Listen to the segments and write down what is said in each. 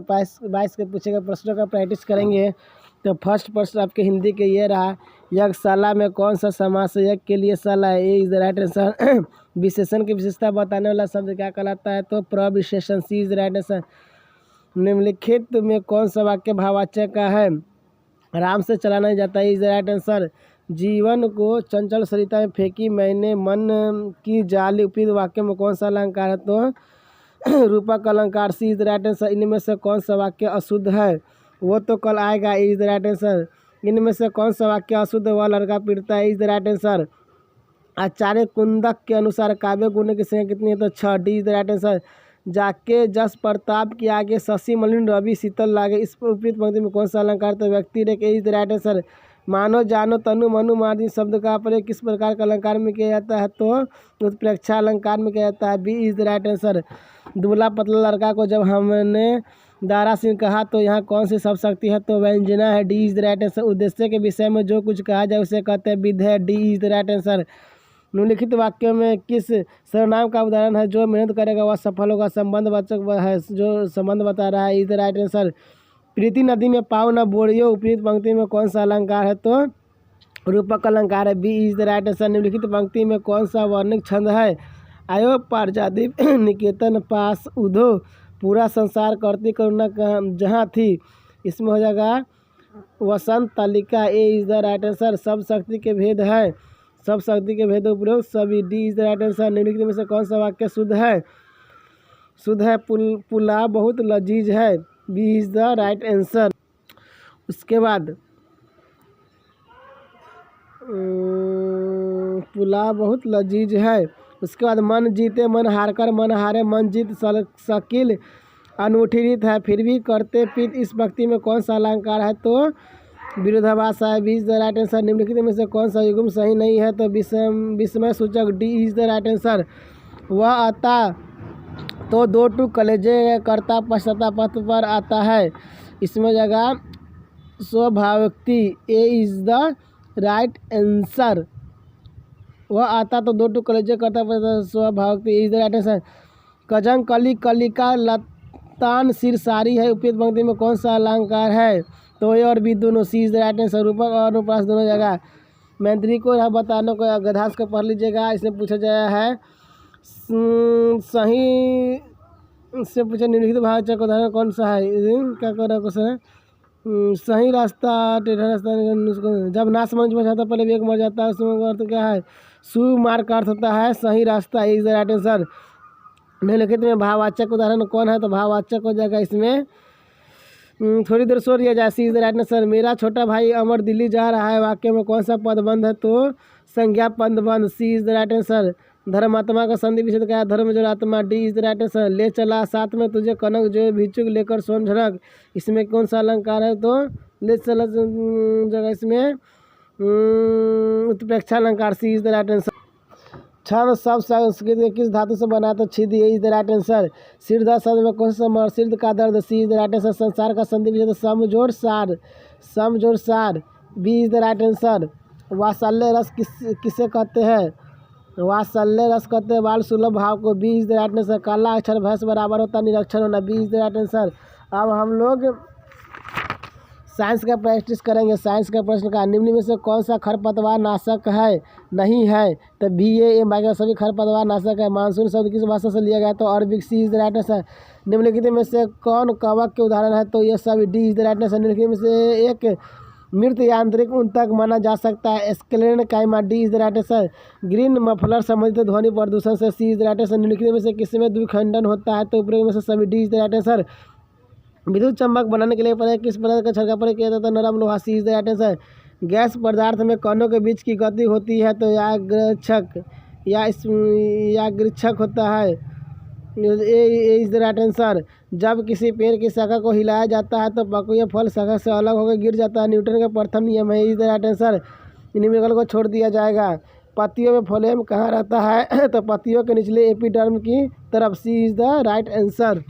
22 के पूछे गए प्रश्नों का प्रैक्टिस करेंगे। तो फर्स्ट प्रश्न आपके हिंदी के ये रहा, यज्ञशाला में कौन सा समास यज्ञ के लिए शाला है? ए इज द राइट आंसर। विशेषण की विशेषता बताने वाला शब्द क्या कहलाता है? तो प्रविशेषण, सी इज द राइट आंसर। निम्नलिखित में कौन सा वाक्य भाववाचक का है? आराम से चला नहीं जाता, इज द राइट आंसर। जीवन को चंचल सरिता में फेंकी मैंने मन की जाली, उपयुक्त वाक्य में कौन सा अलंकार है? तो रूपक अलंकार, C is the right answer. इनमें से कौन सा वाक्य अशुद्ध है? वो तो कल आएगा, इज द राइट आंसर। इनमें से कौन सा वाक्य अशुद्ध, वह लड़का पीटता है, इज द राइट आंसर। आचार्य कुंदक के अनुसार काव्य गुण की संख्या कितनी है? तो 6, D is the right answer. जाके जस प्रताप के आगे शशि मलिन रवि शीतल लागे, इस उपयुक्त पंक्ति में कौन सा अलंकार? तो व्यक्ति रेख, इज द राइट आंसर। मानो जानो तनु मनु मादि शब्द का प्रयोग किस प्रकार का अलंकार में किया जाता है? तो उत्प्रेक्षा अलंकार में किया जाता है, B is the right answer. दुबला पतला लड़का को जब हमने दारा सिंह कहा तो यहाँ कौन सी शब्द शक्ति है? तो व्यंजना है, D is the right answer. उद्देश्य के विषय में जो कुछ कहा जाए उसे कहते हैं विध है, D is the right answer. निम्नलिखित वाक्यों में किस सर्वनाम का उदाहरण है? जो मेहनत करेगा वह सफल होगा, संबंधवाचक है जो संबंध बता रहा है, इज द राइट आंसर। प्रीति नदी में पाव न बोरियो, उपयुक्त पंक्ति में कौन सा अलंकार है? तो रूपक अलंकार है, B is the right answer. निम्नलिखित पंक्ति में कौन सा वर्णिक छंद है? आयो पारजादीप निकेतन पास उधो, पूरा संसार करती करुणा जहाँ थी, इसमें हो जाएगा वसंत तालिका, ए इज द राइट आंसर। सब शक्ति के भेद है, सब शक्ति के भेद उपयोग सभी, D is the right answer. निम्नलिखित में से कौन सा वाक्य शुद्ध है? शुद्ध है, पुलाव बहुत लजीज है, B is the right answer. उसके बाद पुलाव बहुत लजीज है। उसके बाद मन जीते मन हार कर मन हारे, मन जीत शकील अनूठी रीत है, फिर भी करते पित, इस भक्ति में कौन सा अलंकार है? तो विरोधाभास है, B is the right answer. निम्नलिखित में से कौन सा युग्म सही नहीं है? तो विस्मय सूचक, D is the right answer. वह आता तो दो टू कलेजे करता पश्चाता पथ पर आता है, इसमें जगह स्वभावोक्ति, ए इज द राइट आंसर। वह आता तो दो टू कलेजे करता पश्चाता स्वभावोक्ति, ए इज द राइट आंसर। कजंग कली कलिका लतान सिर सारी है, उपयुक्त पंक्ति में कौन सा अलंकार है? तो ए और बी दोनों, सी इज द राइट आंसर। रूपक और अनुप्रास दोनों जगह। मैत्री को यहाँ बताने को गधास को पढ़ लीजिएगा। इसमें पूछा गया है सही से पूछा निम्नलिखित भाववाचक का उदाहरण कौन सा है? क्या कर रहा है क्वेश्चन? सही रास्ता टेढ़ा रास्ता, जब ना समझ में आता पहले वेग मर जाता है, उसमें अर्थ क्या है? सुमार्ग का अर्थ होता है सही रास्ता, इज द राइट आंसर। निम्नलिखित में भाववाचक उदाहरण कौन है? तो भाववाचक हो जाएगा इसमें थोड़ी देर सो लिया जाए, सी इज द राइट आंसर। मेरा छोटा भाई अमर दिल्ली जा रहा है, वाक्य में कौन सा पदबंध है? तो संज्ञा पदबंध, सी इज द राइट आंसर। धर्मात्मा का संधि विच्छेद क्या है? धर्म जो आत्मा, D is the right answer. ले चला साथ में तुझे कनक जो भिक्षुक लेकर सोन झनक, इसमें कौन सा अलंकार है? तो ले चला जगह इसमें उत्प्रेक्षा अलंकार, C is the right answer. क्षण शब्द संस्कृत के किस धातु से बना? तो छिद, इज द राइट आंसर। सिरदा शब्द में कौन सा सिर्द का दर्द, C is the right answer. संसार का संधि विच्छेद समझोड़ सार, समझोड़ सार, B is the right answer. वात्सल्य रस किसे कहते हैं? वात्सल्य रस कहते हैं बाल सुलभ भाव को, B is the right answer. काला अक्षर भैंस बराबर होता है निरक्षर होना, B is the right answer. अब हम लोग साइंस का प्रैक्टिस करेंगे। साइंस का प्रश्न का निम्न में से कौन सा खरपतवार नाशक है? नहीं है, तो बी ए बाकी सभी खरपतवार नाशक है। मानसून शब्द किस भाषा से लिया गया? तो Arabic, C is the right answer. निम्नलिखित में से कौन कवक के उदाहरण है? तो ये सभी, D is the right answer. निम्नलिखित में से एक मृत यांत्रिक उन तक माना जा सकता है, एस्केलेन काइमा, D is the right answer. Green muffler संबंधित ध्वनि प्रदूषण से, C is the right answer. निम्नलिखित में से किसमें द्विखंडन होता है? तो उपयोग में से सभी, D is the right answer. विद्युत चम्बक बनाने के लिए प्रयोग किस पदार्थ का छिड़काव प्रयोग किया जाता है? नरम लोहा, C is the right answer. Gas पदार्थ में कणों के बीच की गति होती है, तो यागृच्छक यागृच्छक होता है, ए इज द राइट आंसर। जब किसी पेड़ की शाखा को हिलाया जाता है तो पकुया फल शाखा से अलग होकर गिर जाता है, न्यूटन का प्रथम नियम है, इज द राइट आंसर। इन्हीं विकल्प को छोड़ दिया जाएगा। पत्तियों में फ्लोएम कहाँ रहता है? तो पत्तियों के निचले एपिडर्म की तरफ, सी इज द राइट आंसर।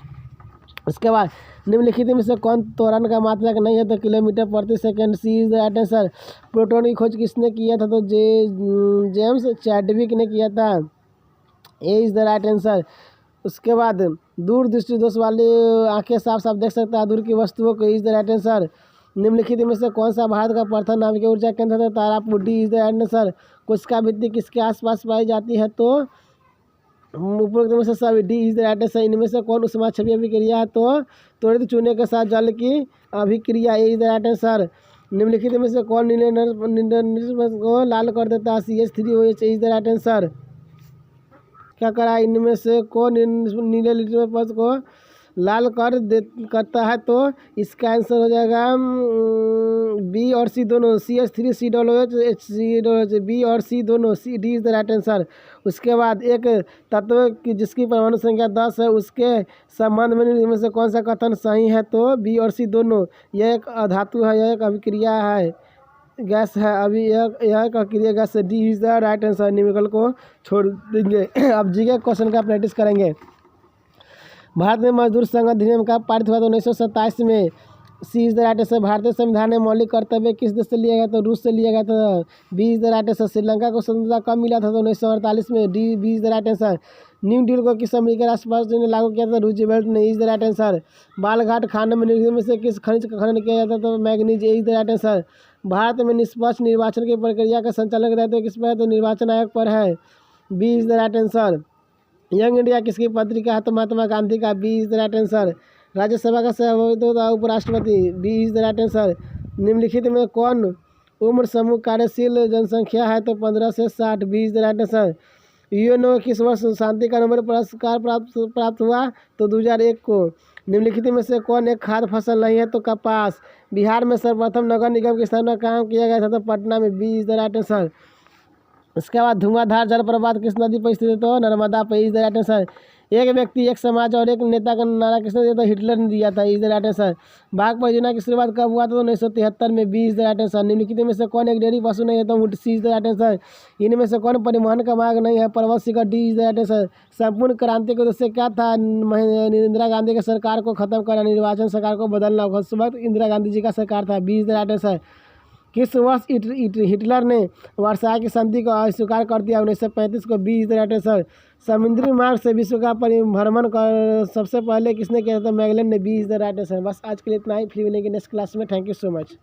उसके बाद निम्नलिखित में से कौन त्वरण का मात्रक नहीं है? तो किलोमीटर प्रति second, C is the right answer. Proton की खोज किसने किया था? तो जेम्स चैडविक ने किया था, ए इज द राइट आंसर। उसके बाद दूर दृष्टि दोष वाली आंखें साफ साफ देख सकता है दूर की वस्तुओं को, इज द राइट आंसर। निम्नलिखित में से कौन सा भारत का प्रथम नाभिकीय ऊर्जा केंद्र था? Tarapur, D is the right answer. कोशिका भित्ति किसके आसपास पाई जाती है? तो उपरोक्त में से सभी, D is the right answer. इनमें से कौन ऊष्माक्षेपी अभिक्रिया है? तो त्वरित चूने के साथ जल की अभिक्रिया, ए इज द राइट आंसर। निम्नलिखित में से कौन नीले को लाल कर देता है? CH3OH, is the right answer. क्या करा? इनमें से कौन नीले लिटमस को लाल करता है? तो इसका आंसर हो जाएगा बी और सी दोनों, CH3COOH, HCOOH, बी और सी दोनों, D is the right answer. उसके बाद एक तत्व की जिसकी परमाणु संख्या 10 है उसके संबंध में इनमें से कौन सा कथन सही है? तो बी और सी दोनों। यह एक धातु है, यह एक अभिक्रिया है, गैस है, अभी यह अभिक्रिया गैस है, D is the right answer. निम्नलिखित को छोड़ देंगे। अब जीके क्वेश्चन का प्रैक्टिस करेंगे। भारत में मजदूर संघ अधिनियम का पारित हुआ था 1927 में, सी इज द राइट आंसर। भारतीय संविधान में मौलिक कर्तव्य किस देश से लिया गया? तो रूस से लिया गया था, B is the right answer. Sri Lanka को स्वतंत्रता कब मिला था? तो 1948 में, D B is the right answer. New Deal को किस अमेरिकी राष्ट्रपति ने लागू किया था? रूजवेल्ट ने, is the right answer. Balaghat Khan में निम्नलिखित में से किस खनिज का खनन किया जाता? तो manganese, is the right answer. Bharat में निष्पक्ष निर्वाचन की प्रक्रिया का संचालन दायित्व किस पर है? तो निर्वाचन आयोग पर है, B is the right answer. Young India किसकी पत्रिका है? तो महात्मा गांधी का, B is the right answer. Rajya Sabha का सभापति होता है उपराष्ट्रपति, B is the right answer. निम्नलिखित में कौन उम्र समूह कार्यशील जनसंख्या है? तो 15 से 60, B is the right answer. UNO किस वर्ष शांति का नोबेल पुरस्कार प्राप्त हुआ? तो 2001 को। निम्नलिखित में से कौन एक खाद्य फसल नहीं है? तो कपास। बिहार में सर्वप्रथम नगर निगम की स्थापना कहाँ किया गया था? तो पटना में, B is the right answer. उसके बाद धुआंधार जलप्रपात किस नदी पर स्थित है? तो नर्मदा पर, इज द राइट आंसर। एक व्यक्ति, एक समाज और एक नेता का नारा किसने दिया था? हिटलर ने दिया था, इज द राइट आंसर। बाघ परियोजना की शुरुआत कब हुआ था? तो 1973 में, B is the right answer. निम्नलिखित में से कौन एक डेयरी पशु नहीं है? तो ऊँट, C is the right answer. इनमें से कौन परिवहन का मार्ग नहीं है? पर्वत शिखर, D is the right answer. संपूर्ण क्रांति का उद्देश्य क्या था? इंदिरा गांधी की सरकार को खत्म करना, निर्वाचन सरकार को बदलना। उस वक्त इंदिरा गांधी जी का सरकार था, B is the right answer. किस वर्ष हिटलर ने वर्साय की संधि को अस्वीकार कर दिया? 1935 को, B is the right answer. समुद्री मार्ग से विश्व का परिभ्रमण कर सबसे पहले किसने किया था? मैगलन ने, B is the right answer. बस आज के लिए इतना ही, फिर मिलेंगे नेक्स्ट क्लास में। Thank you so much.